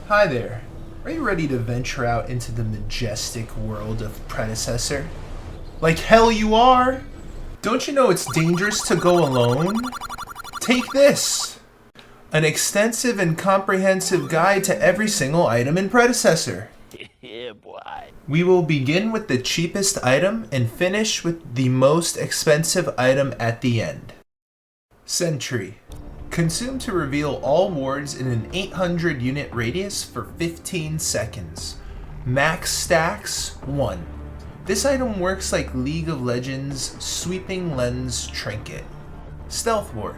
Hi there. Are you ready to venture out into the majestic world of Predecessor? Like hell you are! Don't you know it's dangerous to go alone? Take this! An extensive and comprehensive guide to every single item in Predecessor. Yeah, boy. We will begin with the cheapest item and finish with the most expensive item at the end. Sentry. Consume to reveal all wards in an 800 unit radius for 15 seconds. Max stacks 1. This item works like League of Legends' Sweeping Lens Trinket. Stealth Ward.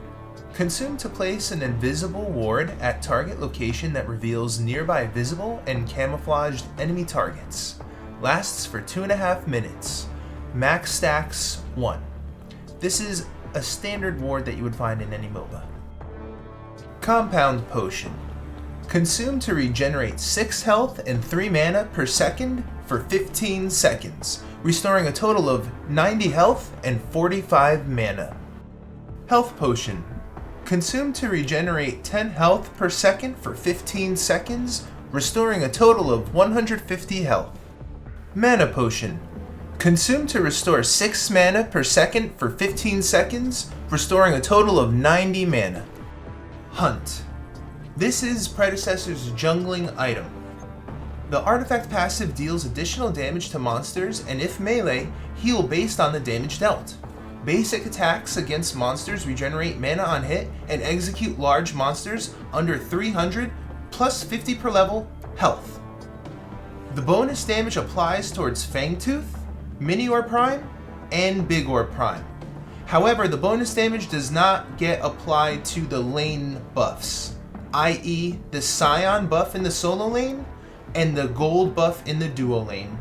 Consume to place an invisible ward at target location that reveals nearby visible and camouflaged enemy targets. Lasts for 2.5 minutes. Max stacks 1. This is a standard ward that you would find in any MOBA. Compound Potion. Consume to regenerate 6 health and 3 mana per second for 15 seconds, restoring a total of 90 health and 45 mana. Health Potion. Consume to regenerate 10 health per second for 15 seconds, restoring a total of 150 health. Mana Potion. Consume to restore 6 mana per second for 15 seconds, restoring a total of 90 mana. Hunt. This is Predecessor's jungling item. The artifact passive deals additional damage to monsters and if melee, heal based on the damage dealt. Basic attacks against monsters regenerate mana on hit and execute large monsters under 300 plus 50 per level health. The bonus damage applies towards Fangtooth, Mini Orb Prime, and Big Orb Prime. However, the bonus damage does not get applied to the lane buffs, i.e. the Scion buff in the solo lane and the gold buff in the duo lane.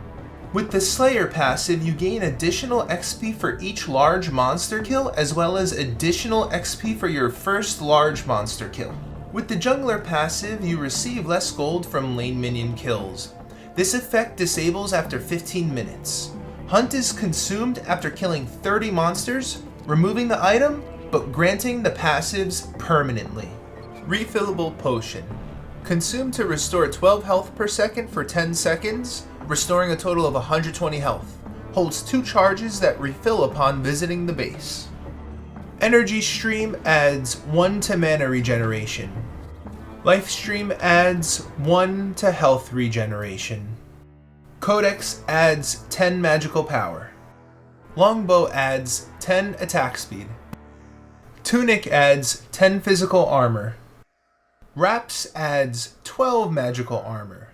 With the Slayer passive, you gain additional XP for each large monster kill as well as additional XP for your first large monster kill. With the Jungler passive, you receive less gold from lane minion kills. This effect disables after 15 minutes. Hunt is consumed after killing 30 monsters, removing the item, but granting the passives permanently. Refillable Potion. Consume to restore 12 health per second for 10 seconds, restoring a total of 120 health. Holds 2 charges that refill upon visiting the base. Energy Stream adds 1 to mana regeneration. Life Stream adds 1 to health regeneration. Codex adds 10 magical power. Longbow adds 10 attack speed. Tunic adds 10 physical armor. Wraps adds 12 magical armor.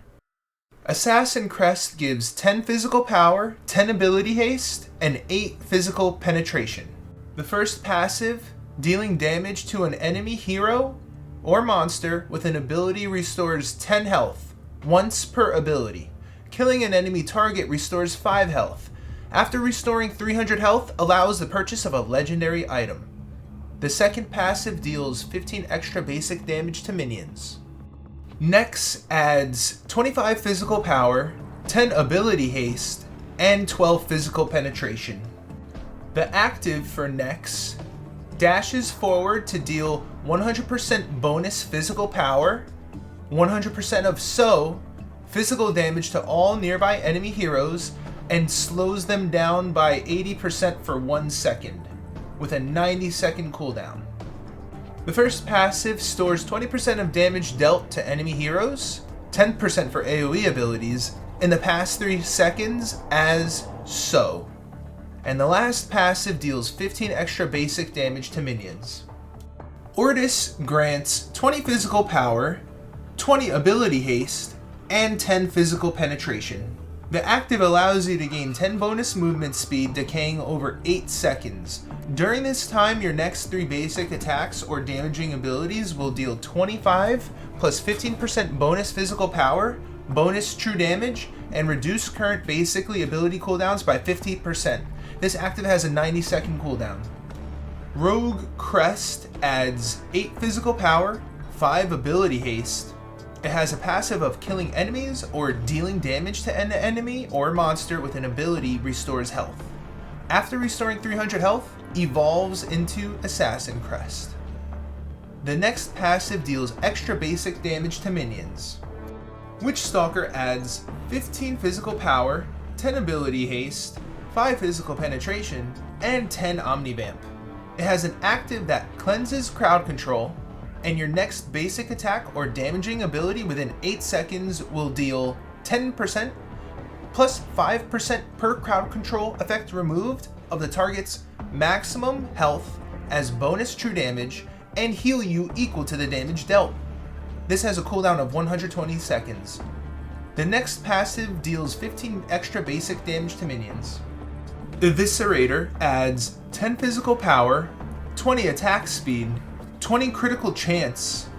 Assassin Crest gives 10 physical power, 10 ability haste, and 8 physical penetration. The first passive, dealing damage to an enemy hero or monster with an ability restores 10 health, once per ability. Killing an enemy target restores 5 health. After restoring 300 health, allows the purchase of a legendary item. The second passive deals 15 extra basic damage to minions. Nex adds 25 physical power, 10 ability haste, and 12 physical penetration. The active for Nex dashes forward to deal 100% bonus physical power, 100% of physical damage to all nearby enemy heroes, and slows them down by 80% for 1 second, with a 90-second cooldown. The first passive stores 20% of damage dealt to enemy heroes, 10% for AoE abilities, in the past 3 seconds as so. And the last passive deals 15 extra basic damage to minions. Ortus grants 20 physical power, 20 ability haste, and 10 physical penetration. The active allows you to gain 10 bonus movement speed, decaying over 8 seconds. During this time, your next 3 basic attacks or damaging abilities will deal 25 plus 15% bonus physical power, bonus true damage, and reduce current basically ability cooldowns by 50%. This active has a 90-second cooldown. Rogue Crest adds 8 physical power, 5 ability haste. It has a passive of killing enemies or dealing damage to an enemy or monster with an ability restores health. After restoring 300 health, evolves into Assassin Crest. The next passive deals extra basic damage to minions. Witchstalker adds 15 physical power, 10 ability haste, 5 physical penetration, and 10 omnivamp. It has an active that cleanses crowd control, and your next basic attack or damaging ability within 8 seconds will deal 10% plus 5% per crowd control effect removed of the target's maximum health as bonus true damage and heal you equal to the damage dealt. This has a cooldown of 120 seconds. The next passive deals 15 extra basic damage to minions. Eviscerator adds 10 physical power, 20 attack speed, 20 critical chance.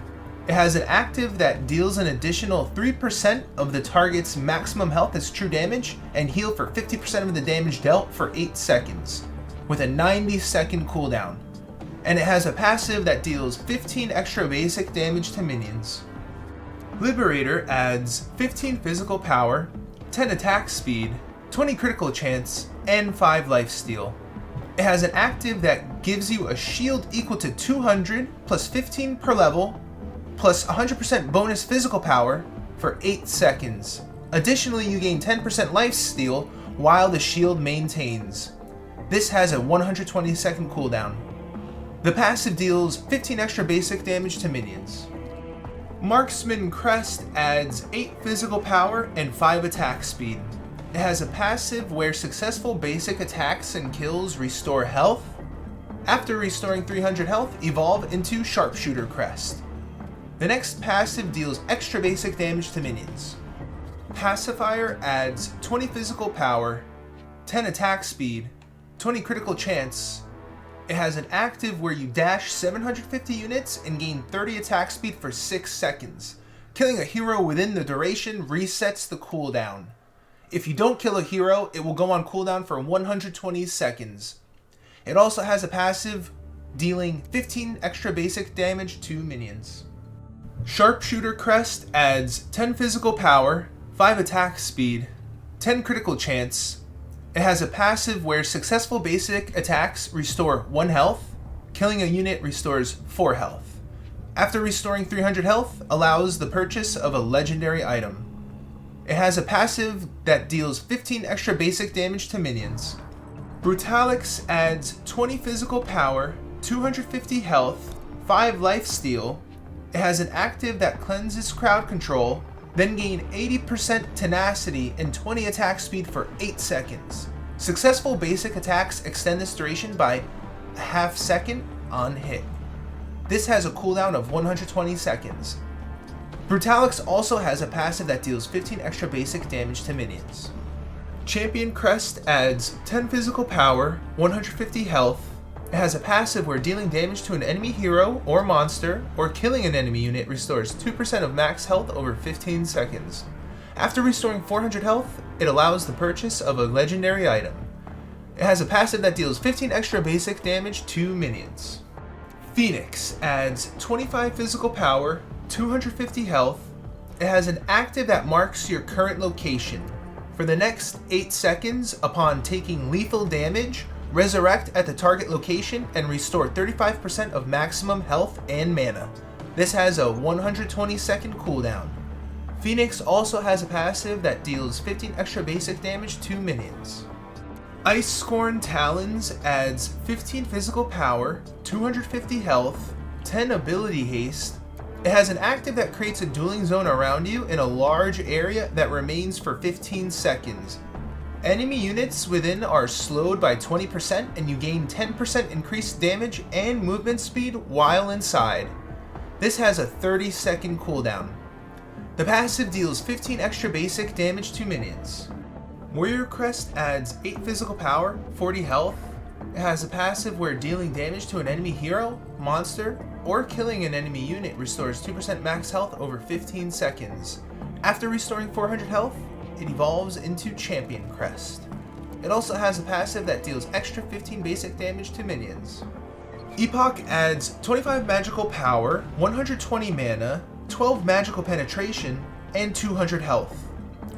It has an active that deals an additional 3% of the target's maximum health as true damage and heal for 50% of the damage dealt for 8 seconds, with a 90-second cooldown. And it has a passive that deals 15 extra basic damage to minions. Liberator adds 15 physical power, 10 attack speed, 20 critical chance, and 5 lifesteal. It has an active that gives you a shield equal to 200 plus 15 per level, plus 100% bonus physical power for 8 seconds. Additionally, you gain 10% lifesteal while the shield maintains. This has a 120-second cooldown. The passive deals 15 extra basic damage to minions. Marksman Crest adds 8 physical power and 5 attack speed. It has a passive where successful basic attacks and kills restore health. After restoring 300 health, evolve into Sharpshooter Crest. The next passive deals extra basic damage to minions. Pacifier adds 20 physical power, 10 attack speed, 20 critical chance. It has an active where you dash 750 units and gain 30 attack speed for 6 seconds. Killing a hero within the duration resets the cooldown. If you don't kill a hero, it will go on cooldown for 120 seconds. It also has a passive dealing 15 extra basic damage to minions. Sharpshooter Crest adds 10 physical power, 5 attack speed, 10 critical chance. It has a passive where successful basic attacks restore 1 health, killing a unit restores 4 health. After restoring 300 health, allows the purchase of a legendary item. It has a passive that deals 15 extra basic damage to minions. Brutallax adds 20 physical power, 250 health, 5 lifesteal. It has an active that cleanses crowd control, then gain 80% tenacity and 20 attack speed for 8 seconds. Successful basic attacks extend this duration by a half second on hit. This has a cooldown of 120 seconds. Brutallax also has a passive that deals 15 extra basic damage to minions. Champion Crest adds 10 physical power, 150 health. It has a passive where dealing damage to an enemy hero or monster or killing an enemy unit restores 2% of max health over 15 seconds. After restoring 400 health, it allows the purchase of a legendary item. It has a passive that deals 15 extra basic damage to minions. Phoenix adds 25 physical power, 250 health. It has an active that marks your current location. For the next 8 seconds, upon taking lethal damage, resurrect at the target location and restore 35% of maximum health and mana. This has a 120-second cooldown. Phoenix also has a passive that deals 15 extra basic damage to minions. Iceskorn Talons adds 15 physical power, 250 health, 10 ability haste. It has an active that creates a dueling zone around you in a large area that remains for 15 seconds. Enemy units within are slowed by 20% and you gain 10% increased damage and movement speed while inside. This has a 30-second cooldown. The passive deals 15 extra basic damage to minions. Warrior Crest adds 8 physical power, 40 health. It has a passive where dealing damage to an enemy hero, monster, or killing an enemy unit restores 2% max health over 15 seconds. After restoring 400 health, it evolves into Champion Crest. It also has a passive that deals extra 15 basic damage to minions. Epoch adds 25 magical power, 120 mana, 12 magical penetration, and 200 health.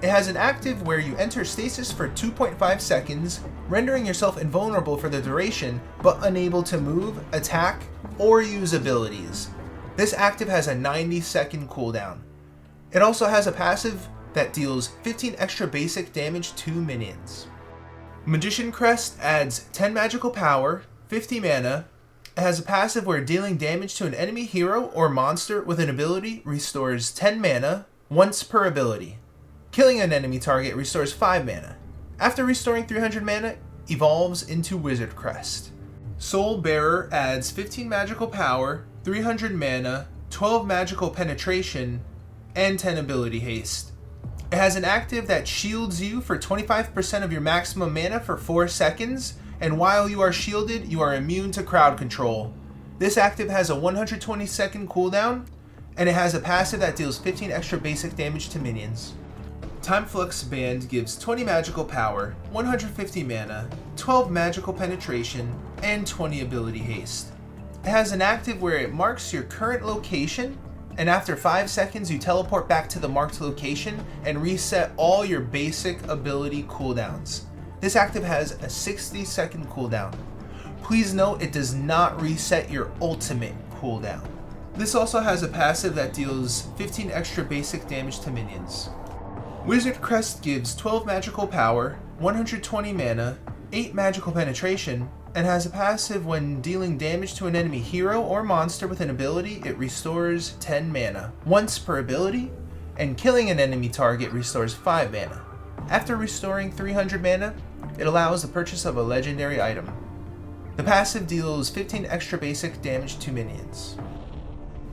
It has an active where you enter stasis for 2.5 seconds, rendering yourself invulnerable for the duration, but unable to move, attack, or use abilities. This active has a 90-second cooldown. It also has a passive that deals 15 extra basic damage to minions. Magician Crest adds 10 magical power, 50 mana. It has a passive where dealing damage to an enemy hero or monster with an ability restores 10 mana once per ability. Killing an enemy target restores 5 mana. After restoring 300 mana, evolves into Wizard Crest. SoulBearer adds 15 magical power, 300 mana, 12 magical penetration, and 10 ability haste. It has an active that shields you for 25% of your maximum mana for 4 seconds, and while you are shielded, you are immune to crowd control. This active has a 120 second cooldown, and it has a passive that deals 15 extra basic damage to minions. Time-Flux Band gives 20 magical power, 150 mana, 12 magical penetration, and 20 ability haste. It has an active where it marks your current location, and after 5 seconds you teleport back to the marked location and reset all your basic ability cooldowns. This active has a 60 second cooldown. Please note it does not reset your ultimate cooldown. This also has a passive that deals 15 extra basic damage to minions. Wizard Crest gives 12 magical power, 120 mana, 8 magical penetration, and has a passive when dealing damage to an enemy hero or monster with an ability, it restores 10 mana once per ability, and killing an enemy target restores 5 mana. After restoring 300 mana, it allows the purchase of a legendary item. The passive deals 15 extra basic damage to minions.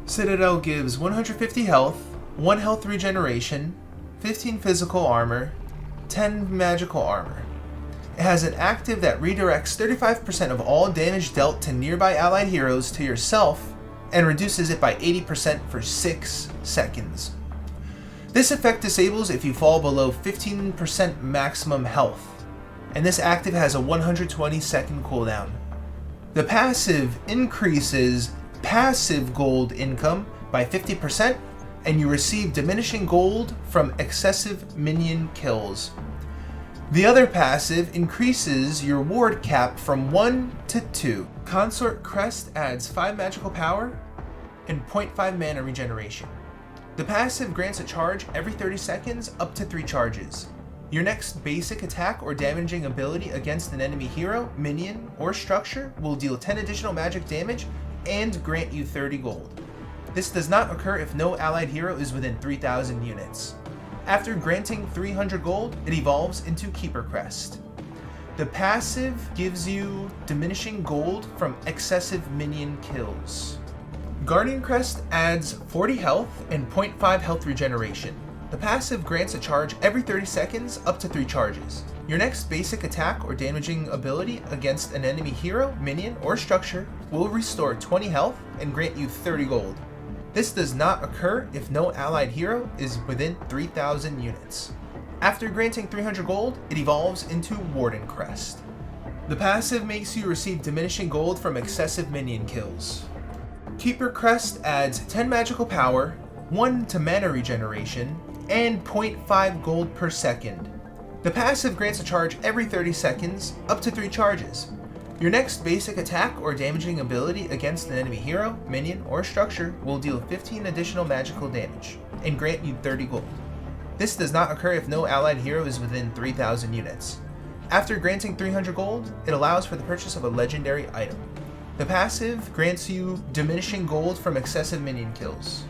Citadel gives 150 health, 1 health regeneration, 15 physical armor, 10 magical armor. It has an active that redirects 35% of all damage dealt to nearby allied heroes to yourself and reduces it by 80% for 6 seconds. This effect disables if you fall below 15% maximum health, and this active has a 120 second cooldown. The passive increases passive gold income by 50%, and you receive diminishing gold from excessive minion kills. The other passive increases your ward cap from 1 to 2. Consort Crest adds 5 magical power and 0.5 mana regeneration. The passive grants a charge every 30 seconds up to 3 charges. Your next basic attack or damaging ability against an enemy hero, minion, or structure will deal 10 additional magic damage and grant you 30 gold. This does not occur if no allied hero is within 3,000 units. After granting 300 gold, it evolves into Keeper Crest. The passive gives you diminishing gold from excessive minion kills. Guardian Crest adds 40 health and 0.5 health regeneration. The passive grants a charge every 30 seconds up to 3 charges. Your next basic attack or damaging ability against an enemy hero, minion, or structure will restore 20 health and grant you 30 gold. This does not occur if no allied hero is within 3,000 units. After granting 300 gold, it evolves into Warden Crest. The passive makes you receive diminishing gold from excessive minion kills. Keeper Crest adds 10 magical power, 1 to mana regeneration, and 0.5 gold per second. The passive grants a charge every 30 seconds, up to 3 charges. Your next basic attack or damaging ability against an enemy hero, minion, or structure will deal 15 additional magical damage and grant you 30 gold. This does not occur if no allied hero is within 3,000 units. After granting 300 gold, it allows for the purchase of a legendary item. The passive grants you diminishing gold from excessive minion kills.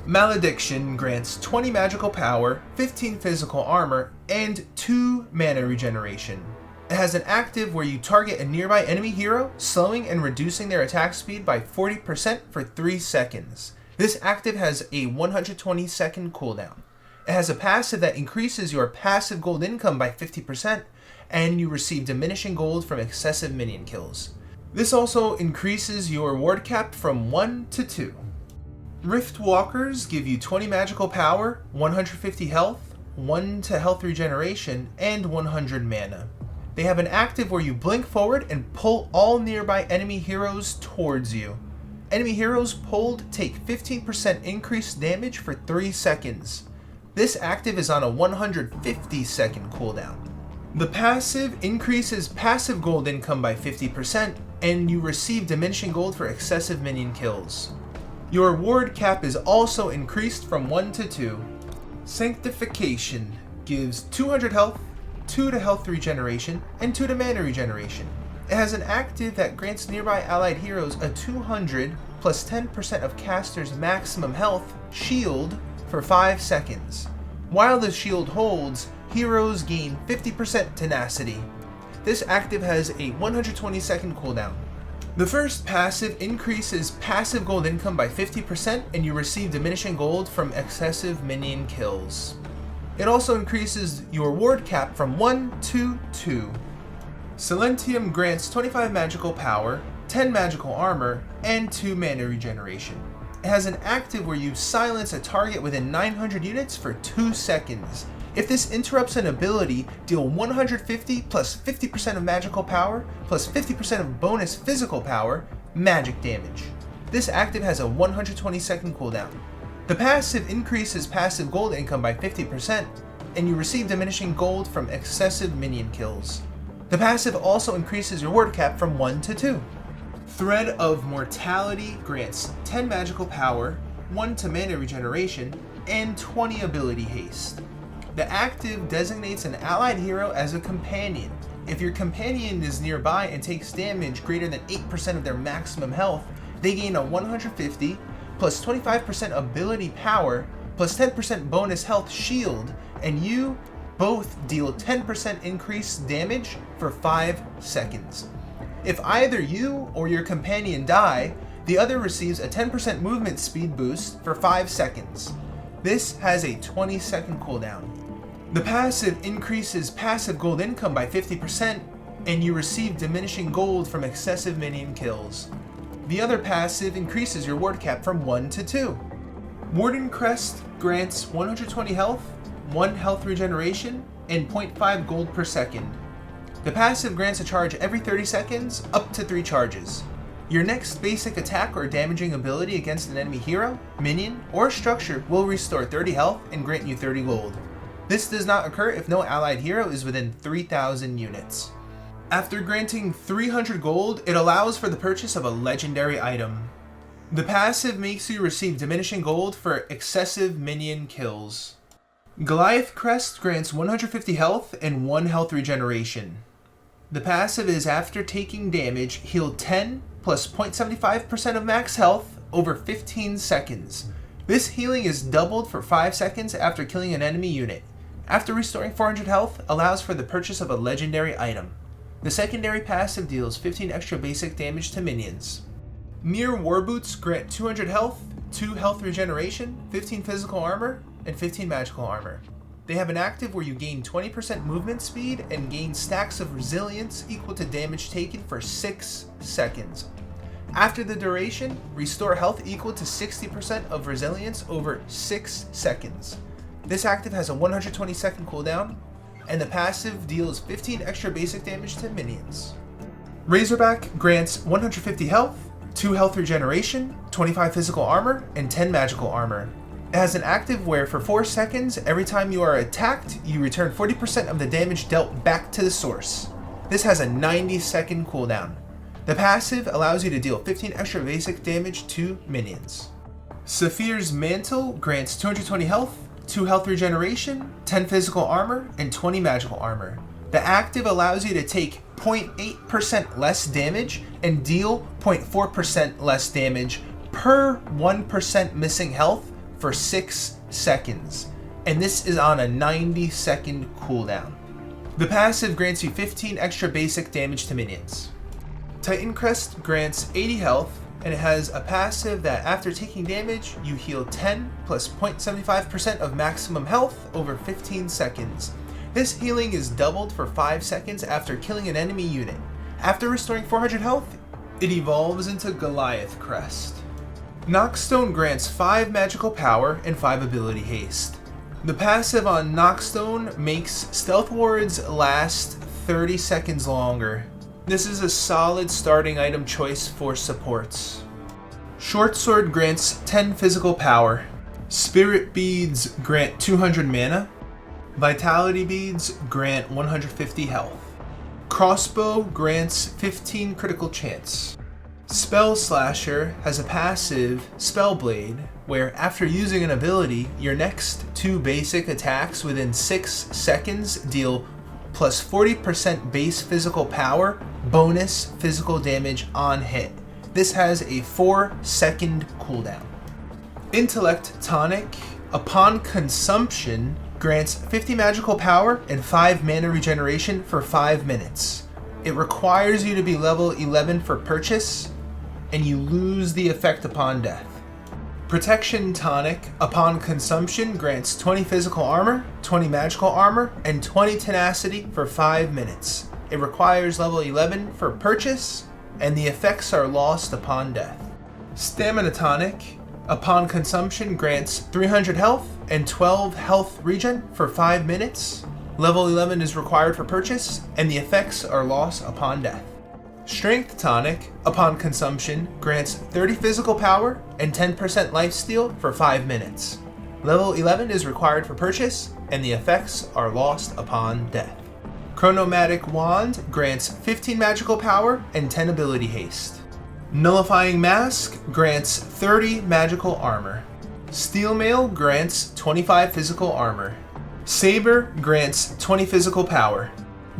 Malediction grants 20 magical power, 15 physical armor, and 2 mana regeneration. It has an active where you target a nearby enemy hero, slowing and reducing their attack speed by 40% for 3 seconds. This active has a 120 second cooldown. It has a passive that increases your passive gold income by 50%, and you receive diminishing gold from excessive minion kills. This also increases your ward cap from 1 to 2. Rift Walkers give you 20 magical power, 150 health, 1 to health regeneration, and 100 mana. They have an active where you blink forward and pull all nearby enemy heroes towards you. Enemy heroes pulled take 15% increased damage for 3 seconds. This active is on a 150 second cooldown. The passive increases passive gold income by 50%, and you receive diminishing gold for excessive minion kills. Your ward cap is also increased from 1 to 2. Sanctification gives 200 health, 2 to health regeneration, and 2 to mana regeneration. It has an active that grants nearby allied heroes a 200 plus 10% of caster's maximum health shield for 5 seconds. While the shield holds, heroes gain 50% tenacity. This active has a 120 second cooldown. The first passive increases passive gold income by 50% and you receive diminishing gold from excessive minion kills. It also increases your ward cap from 1 to 2. Silentium grants 25 magical power, 10 magical armor, and 2 mana regeneration. It has an active where you silence a target within 900 units for 2 seconds. If this interrupts an ability, deal 150 plus 50% of magical power plus 50% of bonus physical power magic damage. This active has a 120 second cooldown. The passive increases passive gold income by 50% and you receive diminishing gold from excessive minion kills. The passive also increases your ward cap from 1 to 2. Thread of Mortality grants 10 magical power, 1 to mana regeneration, and 20 ability haste. The active designates an allied hero as a companion. If your companion is nearby and takes damage greater than 8% of their maximum health, they gain a 150 plus 25% ability power plus 10% bonus health shield, and you both deal 10% increased damage for 5 seconds. If either you or your companion die, the other receives a 10% movement speed boost for 5 seconds. This has a 20 second cooldown. The passive increases passive gold income by 50% and you receive diminishing gold from excessive minion kills. The other passive increases your ward cap from 1 to 2. Warden Crest grants 120 health, 1 health regeneration, and 0.5 gold per second. The passive grants a charge every 30 seconds, up to 3 charges. Your next basic attack or damaging ability against an enemy hero, minion, or structure will restore 30 health and grant you 30 gold. This does not occur if no allied hero is within 3,000 units. After granting 300 gold, it allows for the purchase of a legendary item. The passive makes you receive diminishing gold for excessive minion kills. Goliath Crest grants 150 health and 1 health regeneration. The passive is after taking damage, heal 10 plus 0.75% of max health over 15 seconds. This healing is doubled for 5 seconds after killing an enemy unit. After restoring 400 health, allows for the purchase of a legendary item. The secondary passive deals 15 extra basic damage to minions. Nyr Warboots grant 200 health, 2 health regeneration, 15 physical armor, and 15 magical armor. They have an active where you gain 20% movement speed and gain stacks of resilience equal to damage taken for 6 seconds. After the duration, restore health equal to 60% of resilience over 6 seconds. This active has a 120 second cooldown, and the passive deals 15 extra basic damage to minions. Razorback grants 150 health, 2 health regeneration, 25 physical armor, and 10 magical armor. It has an active where for 4 seconds, every time you are attacked, you return 40% of the damage dealt back to the source. This has a 90 second cooldown. The passive allows you to deal 15 extra basic damage to minions. SAPHIR'S Mantle grants 220 health, 2 health regeneration, 10 physical armor, and 20 magical armor. The active allows you to take 0.8% less damage and deal 0.4% less damage per 1% missing health for 6 seconds, and this is on a 90 second cooldown. The passive grants you 15 extra basic damage to minions. Titan Crest grants 80 health, and it has a passive that after taking damage, you heal 10 plus 0.75% of maximum health over 15 seconds. This healing is doubled for 5 seconds after killing an enemy unit. After restoring 400 health, it evolves into Goliath Crest. Knockstone grants 5 magical power and 5 ability haste. The passive on Knockstone makes stealth wards last 30 seconds longer. This is a solid starting item choice for supports. Short Sword grants 10 physical power. Spirit Beads grant 200 mana. Vitality Beads grant 150 health. Crossbow grants 15 critical chance. Spell Slasher has a passive, Spellblade, where after using an ability, your next 2 basic attacks within 6 seconds deal plus 40% base physical power, bonus physical damage on hit. This has a 4-second cooldown. Intellect Tonic, upon consumption, grants 50 magical power and 5 mana regeneration for 5 minutes. It requires you to be level 11 for purchase, and you lose the effect upon death. Protection Tonic, upon consumption, grants 20 physical armor, 20 magical armor, and 20 tenacity for 5 minutes. It requires level 11 for purchase, and the effects are lost upon death. Stamina Tonic, upon consumption, grants 300 health and 12 health regen for 5 minutes. Level 11 is required for purchase, and the effects are lost upon death. Strength Tonic, upon consumption, grants 30 physical power and 10% lifesteal for 5 minutes. Level 11 is required for purchase, and the effects are lost upon death. Chronomatic Wand grants 15 magical power and 10 ability haste. Nullifying Mask grants 30 magical armor. Steel Mail grants 25 physical armor. Saber grants 20 physical power.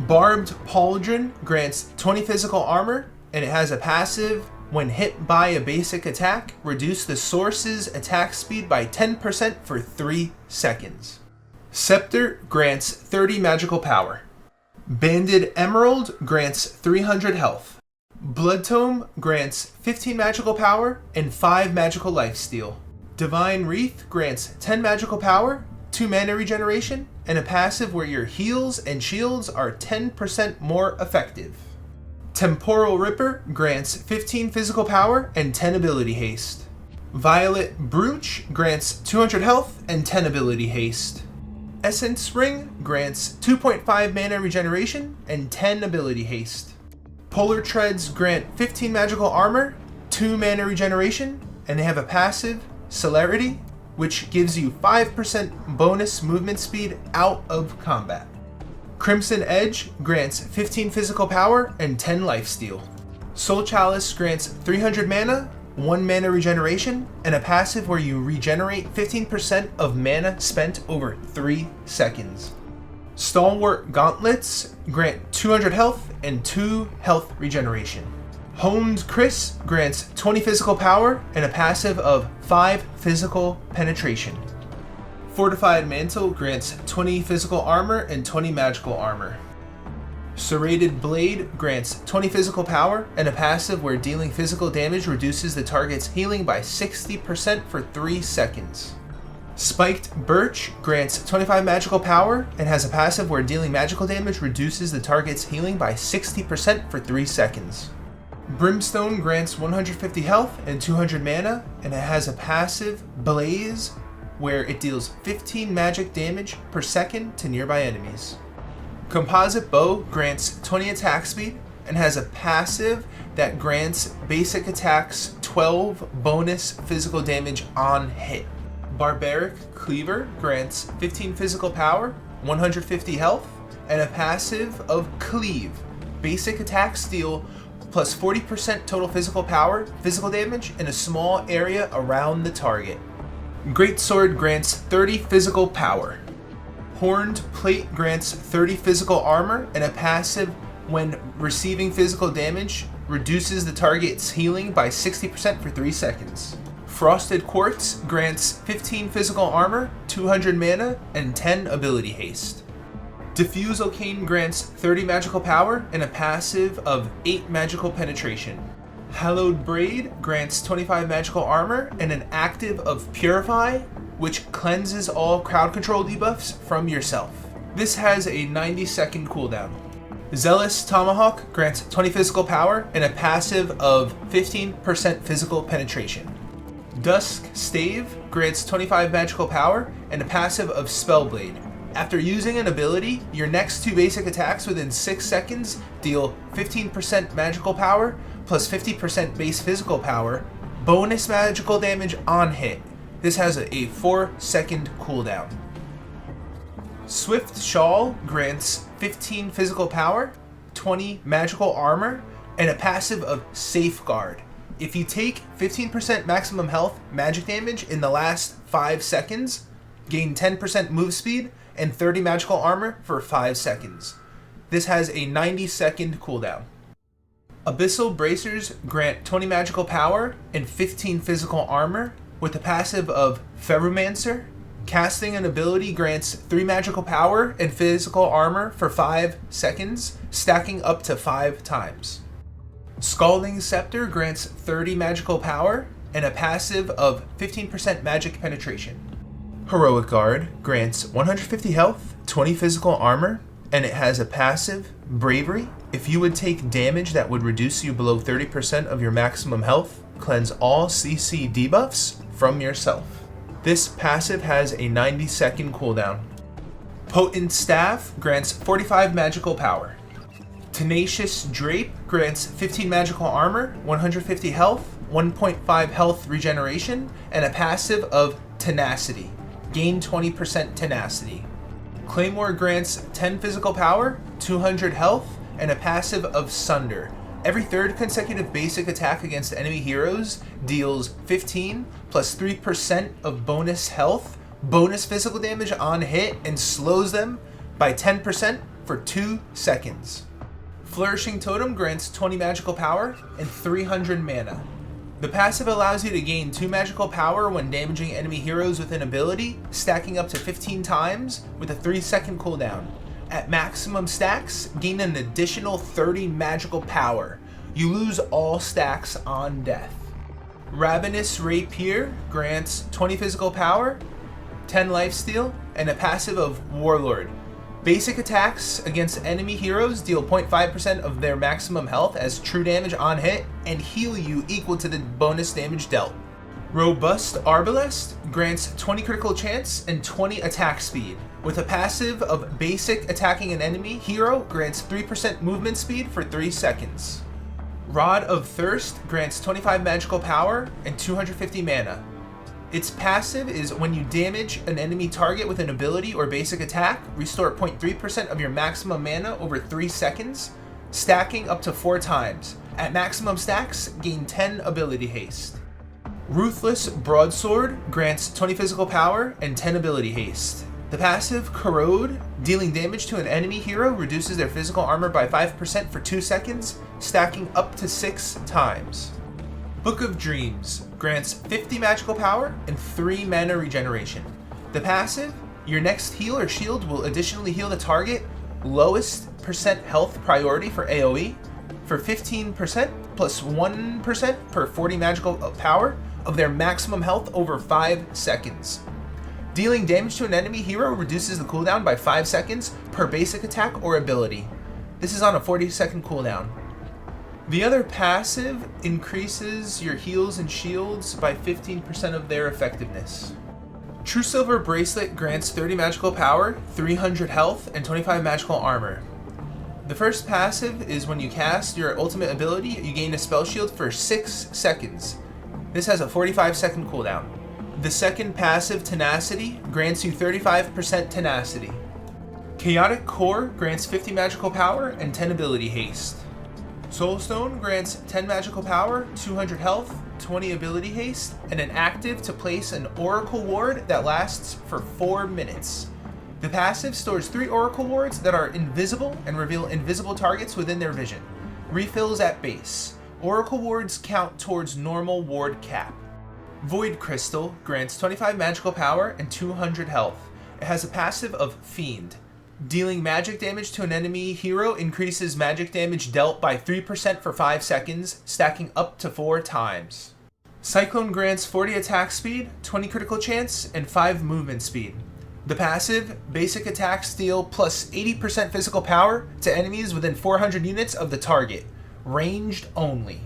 Barbed Pauldron grants 20 physical armor, and it has a passive, when hit by a basic attack, reduce the source's attack speed by 10% for 3 seconds. Scepter grants 30 magical power. Banded Emerald grants 300 health. Blood Tome grants 15 magical power and 5 magical lifesteal. Divine Wreath grants 10 magical power, 2 mana regeneration, and a passive where your heals and shields are 10% more effective. Temporal Ripper grants 15 physical power and 10 ability haste. Violet Brooch grants 200 health and 10 ability haste. Essence Ring grants 2.5 mana regeneration and 10 ability haste. Polar Treads grant 15 magical armor, 2 mana regeneration, and they have a passive, Celerity, which gives you 5% bonus movement speed out of combat. Crimson Edge grants 15 physical power and 10 lifesteal. Soul Chalice grants 300 mana, 1 mana regeneration, and a passive where you regenerate 15% of mana spent over 3 seconds. Stalwart Gauntlets grant 200 health and 2 health regeneration. Honed Crest grants 20 physical power and a passive of 5 physical penetration. Fortified Mantle grants 20 physical armor and 20 magical armor. Serrated Blade grants 20 physical power and a passive where dealing physical damage reduces the target's healing by 60% for 3 seconds. Spiked Birch grants 25 magical power and has a passive where dealing magical damage reduces the target's healing by 60% for 3 seconds. Brimstone grants 150 health and 200 mana, and it has a passive, Blaze, where it deals 15 magic damage per second to nearby enemies. Composite Bow grants 20 attack speed and has a passive that grants basic attacks 12 bonus physical damage on hit. Barbaric Cleaver grants 15 physical power, 150 health, and a passive of Cleave. Basic attacks deal plus 40% total physical power, physical damage in a small area around the target. Greatsword grants 30 physical power. Horned Plate grants 30 physical armor, and a passive when receiving physical damage reduces the target's healing by 60% for 3 seconds. Frosted Quartz grants 15 physical armor, 200 mana, and 10 ability haste. Diffuse Arcane grants 30 magical power and a passive of 8 magical penetration. Hallowed Braid grants 25 magical armor and an active of Purify, which cleanses all crowd control debuffs from yourself. This has a 90-second cooldown. Zealous Tomahawk grants 20 physical power and a passive of 15% physical penetration. Dusk Stave grants 25 magical power and a passive of Spellblade. After using an ability, your next 2 basic attacks within 6 seconds deal 15% magical power plus 50% base physical power, bonus magical damage on hit. This has a 4-second cooldown. Swift Shawl grants 15 physical power, 20 magical armor, and a passive of Safeguard. If you take 15% maximum health magic damage in the last 5 seconds, gain 10% move speed and 30 magical armor for 5 seconds. This has a 90-second cooldown. Abyssal Bracers grant 20 magical power and 15 physical armor with the passive of Ferromancer. Casting an ability grants 3 magical power and physical armor for 5 seconds, stacking up to 5 times. Scalding Scepter grants 30 magical power and a passive of 15% magic penetration. Heroic Guard grants 150 health, 20 physical armor, and it has a passive, Bravery. If you would take damage that would reduce you below 30% of your maximum health, cleanse all CC debuffs from yourself. This passive has a 90-second cooldown. Potent Staff grants 45 magical power. Tenacious Drape grants 15 magical armor, 150 health, 1.5 health regeneration, and a passive of Tenacity. Gain 20% Tenacity. Claymore grants 10 physical power, 200 health, and a passive of Sunder. Every third consecutive basic attack against enemy heroes deals 15 plus 3% of bonus health, bonus physical damage on hit, and slows them by 10% for 2 seconds. Flourishing Totem grants 20 magical power and 300 mana. The passive allows you to gain 2 magical power when damaging enemy heroes with an ability, stacking up to 15 times with a 3-second cooldown. At maximum stacks, gain an additional 30 magical power. You lose all stacks on death. Ravenous Rapier grants 20 physical power, 10 lifesteal, and a passive of Warlord. Basic attacks against enemy heroes deal 0.5% of their maximum health as true damage on hit and heal you equal to the bonus damage dealt. Robust Arbalest grants 20 critical chance and 20 attack speed. With a passive of basic attacking an enemy hero grants 3% movement speed for 3 seconds. Rod of Thirst grants 25 magical power and 250 mana. Its passive is when you damage an enemy target with an ability or basic attack, restore 0.3% of your maximum mana over 3 seconds, stacking up to 4 times. At maximum stacks, gain 10 ability haste. Ruthless Broadsword grants 20 physical power and 10 ability haste. The passive Corrode, dealing damage to an enemy hero, reduces their physical armor by 5% for 2 seconds, stacking up to 6 times. Book of Dreams grants 50 magical power and 3 mana regeneration. The passive, your next heal or shield will additionally heal the target lowest percent health priority for AoE for 15% plus 1% per 40 magical power of their maximum health over 5 seconds. Dealing damage to an enemy hero reduces the cooldown by 5 seconds per basic attack or ability. This is on a 40-second cooldown. The other passive increases your heals and shields by 15% of their effectiveness. True Silver Bracelet grants 30 magical power, 300 health, and 25 magical armor. The first passive is when you cast your ultimate ability, you gain a spell shield for 6 seconds. This has a 45-second cooldown. The second passive, Tenacity, grants you 35% Tenacity. Chaotic Core grants 50 magical power and 10 ability haste. Soulstone grants 10 magical power, 200 health, 20 ability haste, and an active to place an Oracle Ward that lasts for 4 minutes. The passive stores 3 Oracle Wards that are invisible and reveal invisible targets within their vision. Refills at base. Oracle Wards count towards normal ward cap. Void Crystal grants 25 magical power and 200 health. It has a passive of Fiend. Dealing magic damage to an enemy hero increases magic damage dealt by 3% for 5 seconds, stacking up to 4 times. Cyclone grants 40 attack speed, 20 critical chance, and 5 movement speed. The passive, basic attacks deal plus 80% physical power to enemies within 400 units of the target, ranged only.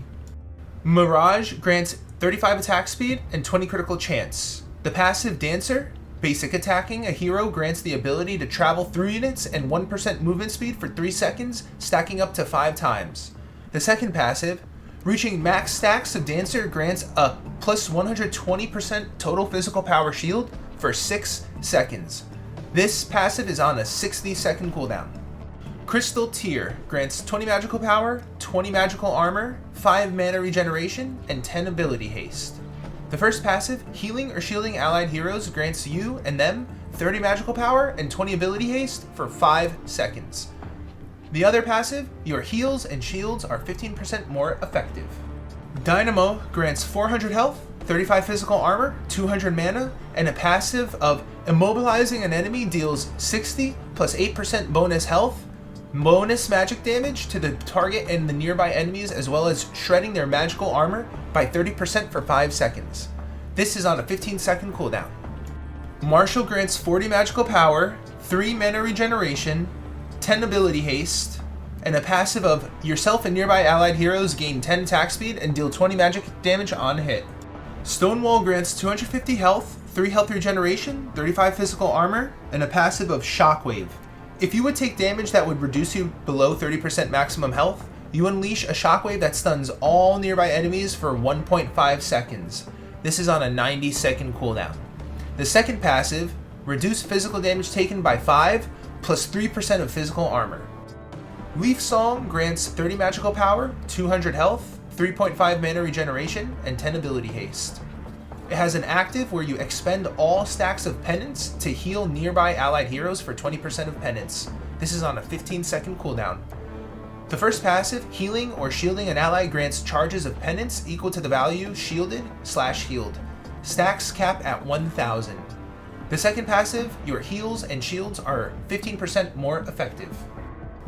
Mirage grants 35 attack speed and 20 critical chance. The passive, Dancer, basic attacking a hero grants the ability to travel through units and 1% movement speed for 3 seconds, stacking up to 5 times. The second passive, reaching max stacks of Dancer grants a plus 120% total physical power shield for 6 seconds. This passive is on a 60-second cooldown. Crystal Tear grants 20 magical power, 20 magical armor, 5 mana regeneration, and 10 ability haste. The first passive, healing or shielding allied heroes, grants you and them 30 magical power and 20 ability haste for 5 seconds. The other passive, your heals and shields are 15% more effective. Dynamo grants 400 health, 35 physical armor, 200 mana, and a passive of immobilizing an enemy deals 60 plus 8% bonus health, bonus magic damage to the target and the nearby enemies, as well as shredding their magical armor by 30% for 5 seconds. This is on a 15-second cooldown. Marshal grants 40 magical power, 3 mana regeneration, 10 ability haste, and a passive of yourself and nearby allied heroes gain 10 attack speed and deal 20 magic damage on hit. Stonewall grants 250 health, 3 health regeneration, 35 physical armor, and a passive of Shockwave. If you would take damage that would reduce you below 30% maximum health, you unleash a Shockwave that stuns all nearby enemies for 1.5 seconds. This is on a 90-second cooldown. The second passive, reduce physical damage taken by 5, plus 3% of physical armor. Leaf Song grants 30 magical power, 200 health, 3.5 mana regeneration, and 10 ability haste. It has an active where you expend all stacks of penance to heal nearby allied heroes for 20% of penance. This is on a 15-second cooldown. The first passive, healing or shielding an ally, grants charges of penance equal to the value shielded/healed. Stacks cap at 1000. The second passive, your heals and shields are 15% more effective.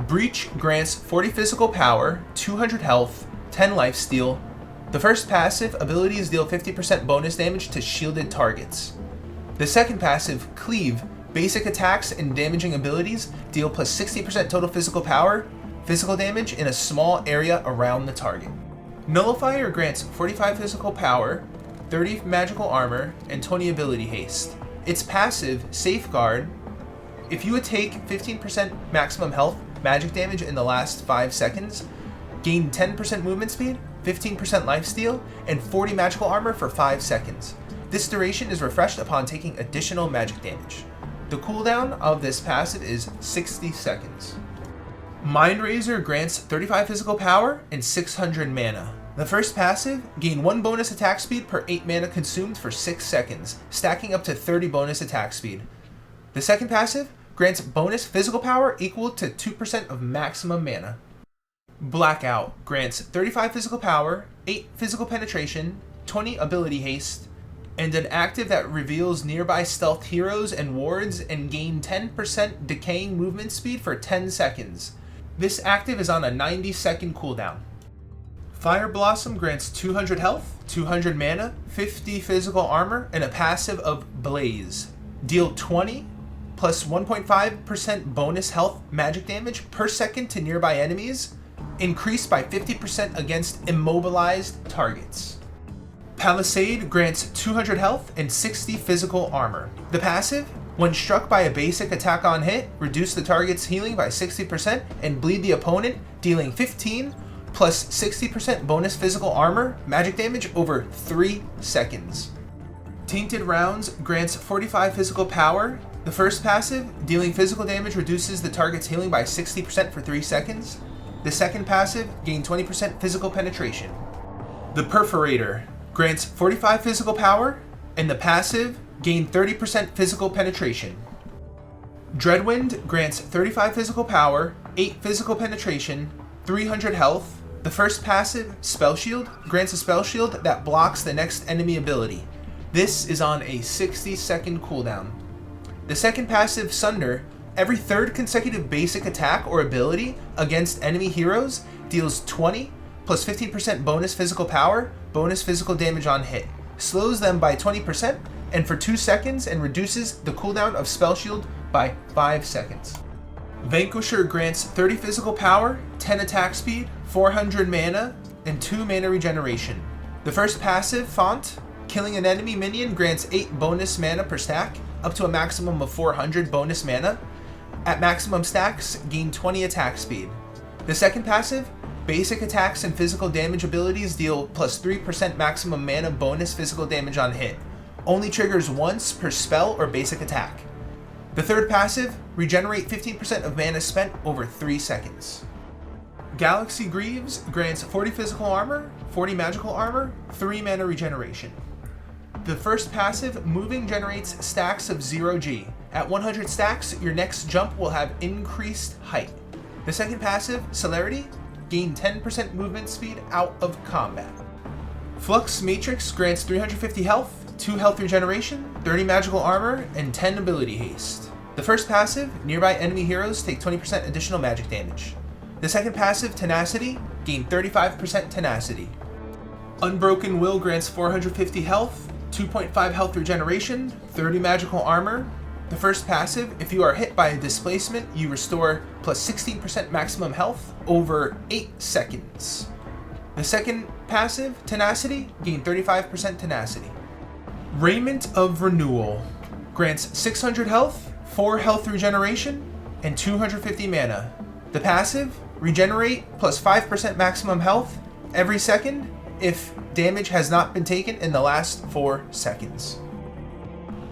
Breach grants 40 physical power, 200 health, 10 lifesteal. The first passive, abilities deal 50% bonus damage to shielded targets. The second passive, Cleave, basic attacks and damaging abilities deal plus 60% total physical power, physical damage in a small area around the target. Nullifier grants 45 physical power, 30 magical armor, and 20 ability haste. Its passive, Safeguard, if you would take 15% maximum health magic damage in the last 5 seconds, gain 10% movement speed, 15% lifesteal, and 40 magical armor for 5 seconds. This duration is refreshed upon taking additional magic damage. The cooldown of this passive is 60 seconds. Mind Razor grants 35 physical power and 600 mana. The first passive, gain 1 bonus attack speed per 8 mana consumed for 6 seconds, stacking up to 30 bonus attack speed. The second passive, grants bonus physical power equal to 2% of maximum mana. Blackout grants 35 physical power, 8 physical penetration, 20 ability haste, and an active that reveals nearby stealth heroes and wards and gain 10% decaying movement speed for 10 seconds. This active is on a 90-second cooldown. Fire Blossom grants 200 health, 200 mana, 50 physical armor, and a passive of Blaze. Deal 20 plus 1.5% bonus health magic damage per second to nearby enemies, increased by 50% against immobilized targets. Palisade grants 200 health and 60 physical armor. The passive, when struck by a basic attack on hit, reduce the target's healing by 60% and bleed the opponent, dealing 15 plus 60% bonus physical armor magic damage over 3 seconds. Tainted Rounds grants 45 physical power. The first passive, dealing physical damage, reduces the target's healing by 60% for 3 seconds. The second passive, gain 20% physical penetration. The Perforator grants 45 physical power, and the passive, gain 30% physical penetration. Dreadwind grants 35 physical power, 8 physical penetration, 300 health. The first passive, Spell Shield, grants a spell shield that blocks the next enemy ability. This is on a 60-second cooldown. The second passive, Sunder, every third consecutive basic attack or ability against enemy heroes deals 20 plus 15% bonus physical power, bonus physical damage on hit, slows them by 20%, and for 2 seconds, and reduces the cooldown of Spell Shield by 5 seconds. Vanquisher grants 30 physical power, 10 attack speed, 400 mana, and 2 mana regeneration. The first passive, Font, killing an enemy minion grants 8 bonus mana per stack, up to a maximum of 400 bonus mana. At maximum stacks, gain 20 attack speed. The second passive, basic attacks and physical damage abilities deal plus 3% maximum mana bonus physical damage on hit. Only triggers once per spell or basic attack. The third passive, regenerate 15% of mana spent over 3 seconds. Galaxy Greaves grants 40 physical armor, 40 magical armor, 3 mana regeneration. The first passive, Moving, generates stacks of 0G. At 100 stacks, your next jump will have increased height. The second passive, Celerity, gain 10% movement speed out of combat. Flux Matrix grants 350 health, 2 health regeneration, 30 magical armor, and 10 ability haste. The first passive, nearby enemy heroes take 20% additional magic damage. The second passive, Tenacity, gain 35% tenacity. Unbroken Will grants 450 health, 2.5 health regeneration, 30 magical armor. The first passive, if you are hit by a displacement, you restore plus 16% maximum health over 8 seconds. The second passive, Tenacity, gain 35% tenacity. Raiment of Renewal grants 600 health, 4 health regeneration, and 250 mana. The passive, regenerate plus 5% maximum health every second if damage has not been taken in the last 4 seconds.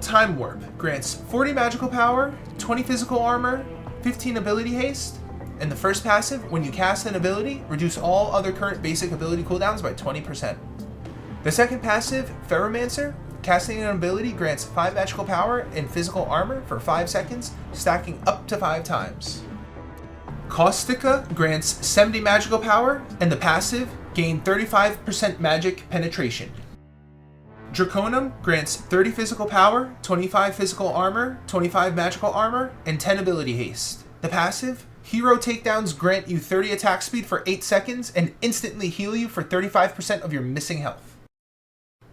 Time Warp grants 40 magical power, 20 physical armor, 15 ability haste, and the first passive, when you cast an ability, reduce all other current basic ability cooldowns by 20%. The second passive, Ferromancer, casting an ability grants 5 magical power and physical armor for 5 seconds, stacking up to 5 times. Caustica grants 70 magical power, and the passive, gain 35% magic penetration. Draconum grants 30 physical power, 25 physical armor, 25 magical armor, and 10 ability haste. The passive, hero takedowns grant you 30 attack speed for 8 seconds and instantly heal you for 35% of your missing health.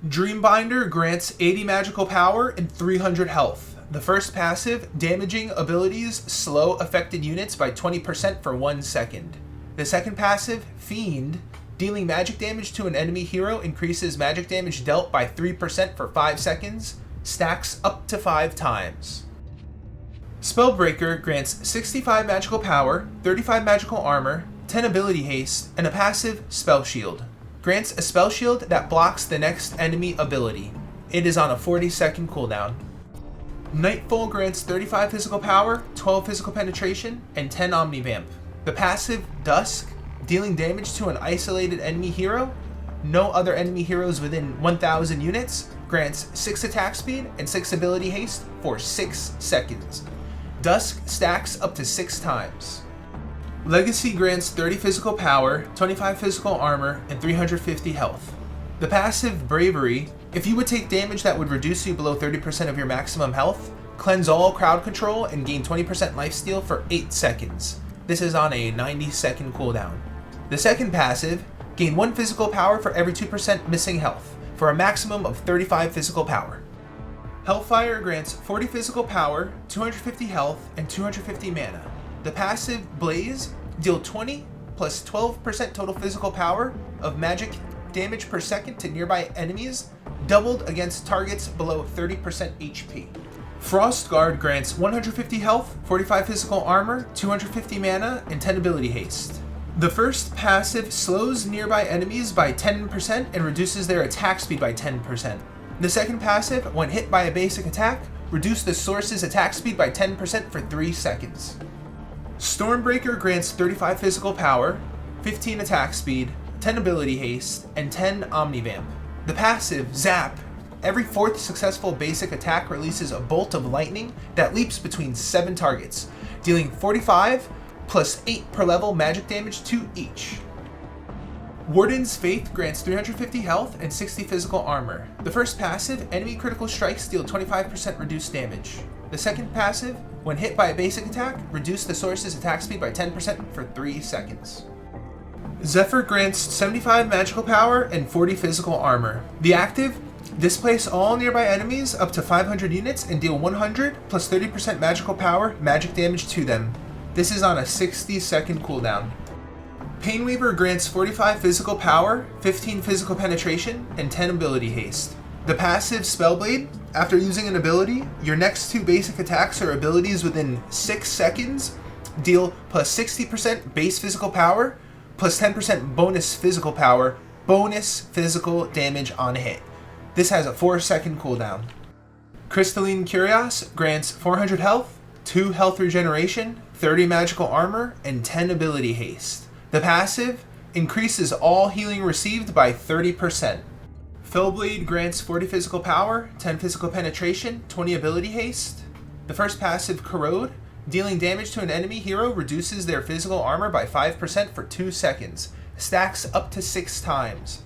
Dreambinder grants 80 magical power and 300 health. The first passive, damaging abilities slow affected units by 20% for 1 second. The second passive, Fiend, dealing magic damage to an enemy hero increases magic damage dealt by 3% for 5 seconds, stacks up to 5 times. Spellbreaker grants 65 magical power, 35 magical armor, 10 ability haste, and a passive, Spell Shield. Grants a spell shield that blocks the next enemy ability. It is on a 40-second cooldown. Nightfall grants 35 physical power, 12 physical penetration, and 10 Omnivamp. The passive, Dusk, dealing damage to an isolated enemy hero, no other enemy heroes within 1,000 units, grants 6 attack speed and 6 ability haste for 6 seconds. Dusk stacks up to 6 times. Legacy grants 30 physical power, 25 physical armor, and 350 health. The passive, Bravery, if you would take damage that would reduce you below 30% of your maximum health, cleanse all crowd control and gain 20% lifesteal for 8 seconds. This is on a 90-second cooldown. The second passive, gain 1 physical power for every 2% missing health, for a maximum of 35 physical power. Hellfire grants 40 physical power, 250 health, and 250 mana. The passive, Blaze, deal 20 plus 12% total physical power of magic damage per second to nearby enemies, doubled against targets below 30% HP. Frostguard grants 150 health, 45 physical armor, 250 mana, and 10 ability haste. The first passive slows nearby enemies by 10% and reduces their attack speed by 10%. The second passive, when hit by a basic attack, reduce the source's attack speed by 10% for 3 seconds. Stormbreaker grants 35 physical power, 15 attack speed, 10 ability haste, and 10 Omnivamp. The passive, Zap. Every 4th successful basic attack releases a bolt of lightning that leaps between 7 targets, dealing 45 plus 8 per level magic damage to each. Warden's Faith grants 350 health and 60 physical armor. The first passive, enemy critical strikes deal 25% reduced damage. The second passive, when hit by a basic attack, reduce the source's attack speed by 10% for 3 seconds. Zephyr grants 75 magical power and 40 physical armor. The active, displace all nearby enemies up to 500 units and deal 100 plus 30% magical power magic damage to them. This is on a 60-second cooldown. Painweaver grants 45 physical power, 15 physical penetration, and 10 ability haste. The passive, Spellblade, after using an ability, your next 2 basic attacks or abilities within 6 seconds deal plus 60% base physical power, plus 10% bonus physical power, bonus physical damage on hit. This has a 4-second cooldown. Crystalline Curios grants 400 health, 2 health regeneration, 30 magical armor, and 10 ability haste. The passive increases all healing received by 30%. Fellblade grants 40 physical power, 10 physical penetration, 20 ability haste. The first passive, Corrode, dealing damage to an enemy hero reduces their physical armor by 5% for 2 seconds. Stacks up to 6 times.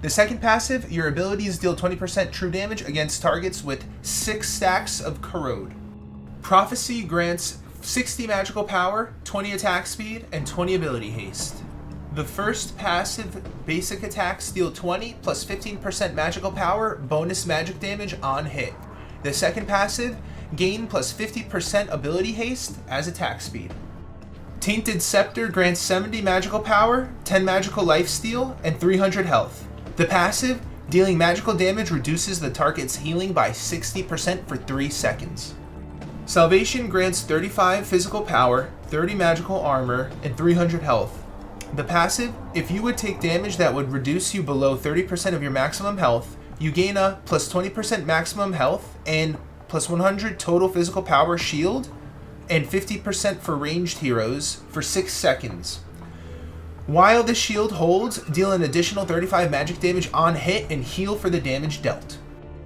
The second passive, your abilities deal 20% true damage against targets with 6 stacks of Corrode. Prophecy grants 60 magical power, 20 attack speed, and 20 ability haste. The first passive, basic attacks deal 20 plus 15% magical power, bonus magic damage on hit. The second passive, gain plus 50% ability haste as attack speed. Tainted Scepter grants 70 magical power, 10 magical lifesteal, and 300 health. The passive, dealing magical damage, reduces the target's healing by 60% for 3 seconds. Salvation grants 35 physical power, 30 magical armor, and 300 health. The passive, if you would take damage that would reduce you below 30% of your maximum health, you gain a plus 20% maximum health and plus 100 total physical power shield, and 50% for ranged heroes for 6 seconds. While the shield holds, deal an additional 35 magic damage on hit and heal for the damage dealt.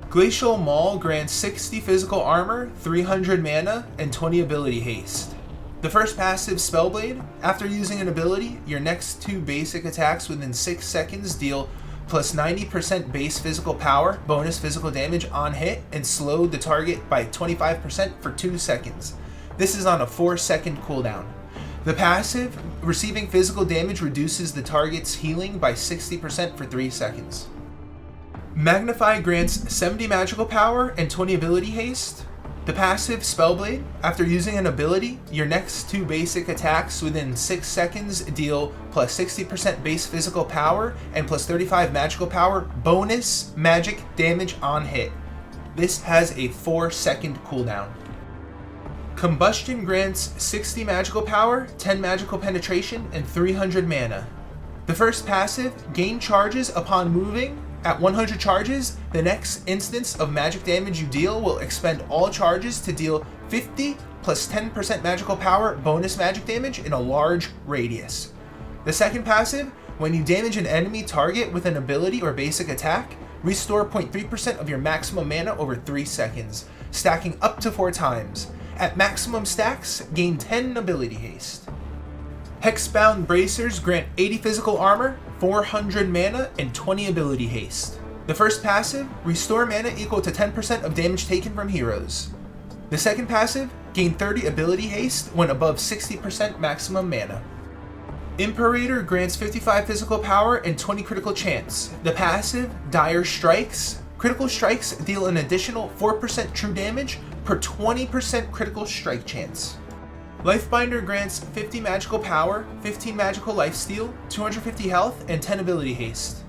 Glacial Maul grants 60 physical armor, 300 mana, and 20 ability haste. The first passive, Spellblade, after using an ability, your next 2 basic attacks within 6 seconds deal plus 90% base physical power, bonus physical damage on hit, and slow the target by 25% for 2 seconds. This is on a 4-second cooldown. The passive, receiving physical damage, reduces the target's healing by 60% for 3 seconds. Magnify grants 70 magical power and 20 ability haste. The passive, Spellblade, after using an ability, your next 2 basic attacks within 6 seconds deal plus 60% base physical power and plus 35 magical power, bonus magic damage on hit. This has a 4-second cooldown. Combustion grants 60 magical power, 10 magical penetration, and 300 mana. The first passive, gain charges upon moving. At 100 charges, the next instance of magic damage you deal will expend all charges to deal 50 plus 10% magical power bonus magic damage in a large radius. The second passive, when you damage an enemy target with an ability or basic attack, restore 0.3% of your maximum mana over 3 seconds, stacking up to 4 times. At maximum stacks, gain 10 ability haste. Hexbound Bracers grant 80 physical armor, 400 mana, and 20 ability haste. The first passive, restore mana equal to 10% of damage taken from heroes. The second passive, gain 30 ability haste when above 60% maximum mana. Imperator grants 55 physical power and 20 critical chance. The passive, Dire Strikes. Critical strikes deal an additional 4% true damage per 20% critical strike chance. Lifebinder grants 50 magical power, 15 magical lifesteal, 250 health, and 10 ability haste.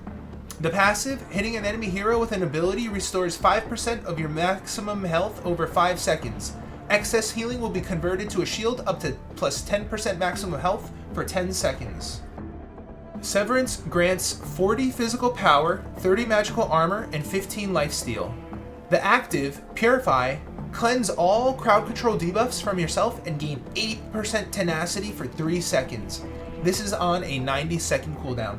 The passive, hitting an enemy hero with an ability restores 5% of your maximum health over 5 seconds. Excess healing will be converted to a shield up to plus 10% maximum health for 10 seconds. Severance grants 40 physical power, 30 magical armor, and 15 lifesteal. The active, Purify, cleanse all crowd control debuffs from yourself and gain 8% tenacity for 3 seconds. This is on a 90-second cooldown.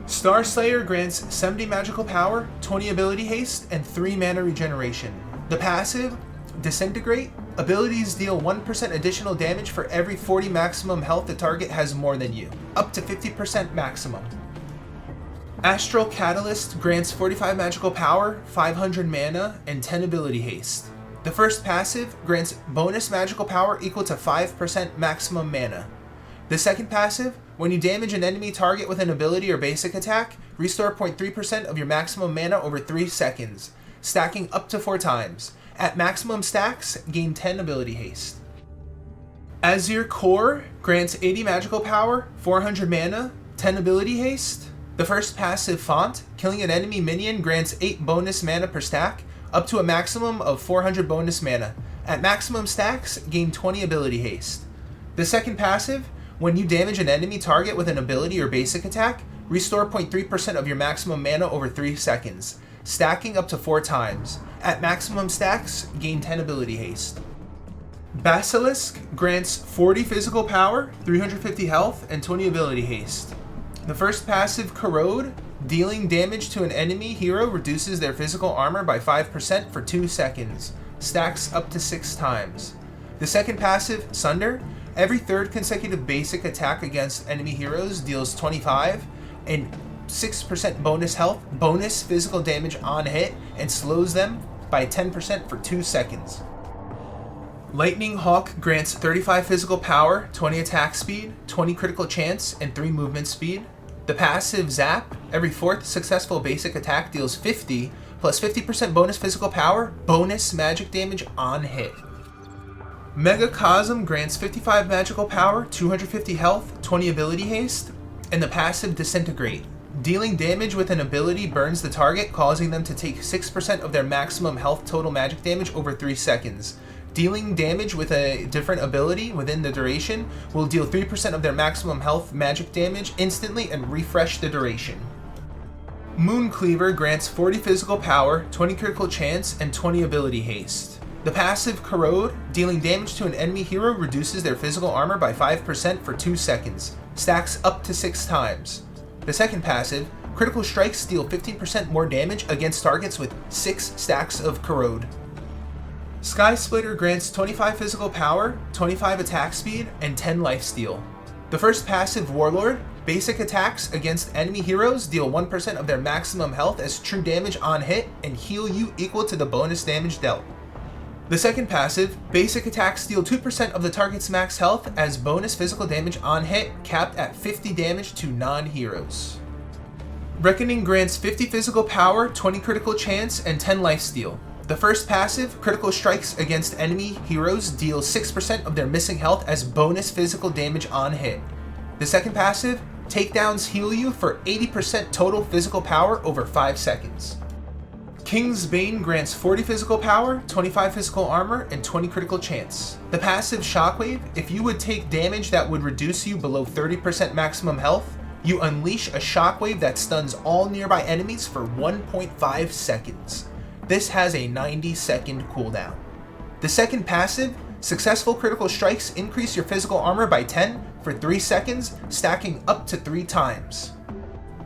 Starslayer grants 70 magical power, 20 ability haste, and 3 mana regeneration. The passive, Disintegrate, abilities deal 1% additional damage for every 40 maximum health the target has more than you, up to 50% maximum. Astral Catalyst grants 45 magical power, 500 mana, and 10 ability haste. The first passive grants bonus magical power equal to 5% maximum mana. The second passive, when you damage an enemy target with an ability or basic attack, restore 0.3% of your maximum mana over 3 seconds, stacking up to 4 times. At maximum stacks, gain 10 ability haste. Azure Core grants 80 magical power, 400 mana, 10 ability haste. The first passive, Font, killing an enemy minion grants 8 bonus mana per stack, up to a maximum of 400 bonus mana. At maximum stacks, gain 20 ability haste. The second passive, when you damage an enemy target with an ability or basic attack, restore 0.3% of your maximum mana over 3 seconds, stacking up to 4 times. At maximum stacks, gain 10 ability haste. Basilisk grants 40 physical power, 350 health, and 20 ability haste. The first passive, Corrode, dealing damage to an enemy hero reduces their physical armor by 5% for 2 seconds. Stacks up to 6 times. The second passive, Sunder, every third consecutive basic attack against enemy heroes deals 25 and 6% bonus health, bonus physical damage on hit, and slows them by 10% for 2 seconds. Lightning Hawk grants 35 physical power, 20 attack speed, 20 critical chance, and 3 movement speed. The passive Zap, every fourth successful basic attack deals 50 plus 50% bonus physical power, bonus magic damage on hit. Megacosm grants 55 magical power, 250 health, 20 ability haste, and the passive Disintegrate. Dealing damage with an ability burns the target, causing them to take 6% of their maximum health total magic damage over 3 seconds. Dealing damage with a different ability within the duration will deal 3% of their maximum health magic damage instantly and refresh the duration. Mooncleaver grants 40 physical power, 20 critical chance, and 20 ability haste. The passive Corrode, dealing damage to an enemy hero reduces their physical armor by 5% for 2 seconds. Stacks up to 6 times. The second passive, Critical Strikes deal 15% more damage against targets with 6 stacks of Corrode. Sky Splitter grants 25 physical power, 25 attack speed, and 10 lifesteal. The first passive, Warlord, basic attacks against enemy heroes deal 1% of their maximum health as true damage on hit and heal you equal to the bonus damage dealt. The second passive, basic attacks deal 2% of the target's max health as bonus physical damage on hit, capped at 50 damage to non-heroes. Reckoning grants 50 physical power, 20 critical chance, and 10 lifesteal. The first passive, Critical Strikes against enemy heroes deal 6% of their missing health as bonus physical damage on hit. The second passive, Takedowns heal you for 80% total physical power over 5 seconds. King's Bane grants 40 physical power, 25 physical armor, and 20 critical chance. The passive Shockwave, if you would take damage that would reduce you below 30% maximum health, you unleash a shockwave that stuns all nearby enemies for 1.5 seconds. This has a 90-second cooldown. The second passive, Successful critical strikes increase your physical armor by 10 for 3 seconds, stacking up to 3 times.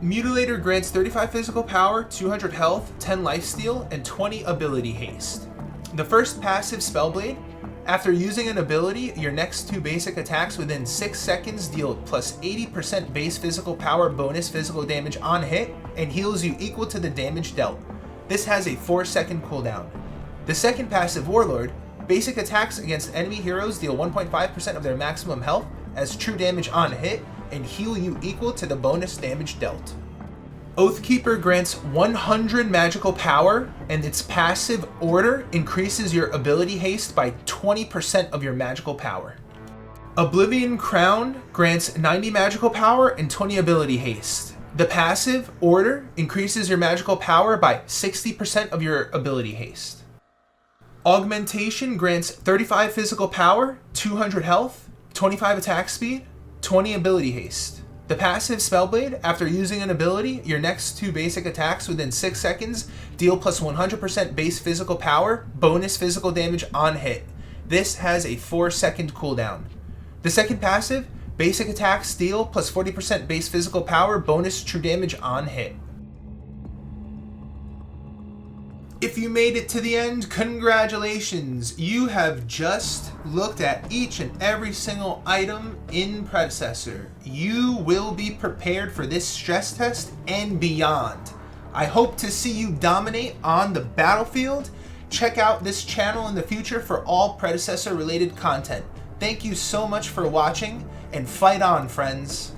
Mutilator grants 35 physical power, 200 health, 10 lifesteal, and 20 ability haste. The first passive, Spellblade. After using an ability, your next 2 basic attacks within 6 seconds deal plus 80% base physical power bonus physical damage on hit and heals you equal to the damage dealt. This has a 4-second cooldown. The second passive, Warlord. Basic attacks against enemy heroes deal 1.5% of their maximum health as true damage on hit and heal you equal to the bonus damage dealt. Oathkeeper grants 100 magical power, and its passive Order increases your ability haste by 20% of your magical power. Oblivion Crown grants 90 magical power and 20 ability haste. The passive Order increases your magical power by 60% of your ability haste. Augmentation grants 35 physical power, 200 health, 25 attack speed, 20 ability haste. The passive Spellblade, after using an ability, your next 2 basic attacks within 6 seconds deal plus 100% base physical power, bonus physical damage on hit. This has a 4-second cooldown. The second passive, basic attacks deal plus 40% base physical power, bonus true damage on hit. If you made it to the end, congratulations! You have just looked at each and every single item in Predecessor. You will be prepared for this stress test and beyond. I hope to see you dominate on the battlefield. Check out this channel in the future for all Predecessor related content. Thank you so much for watching, and fight on, friends!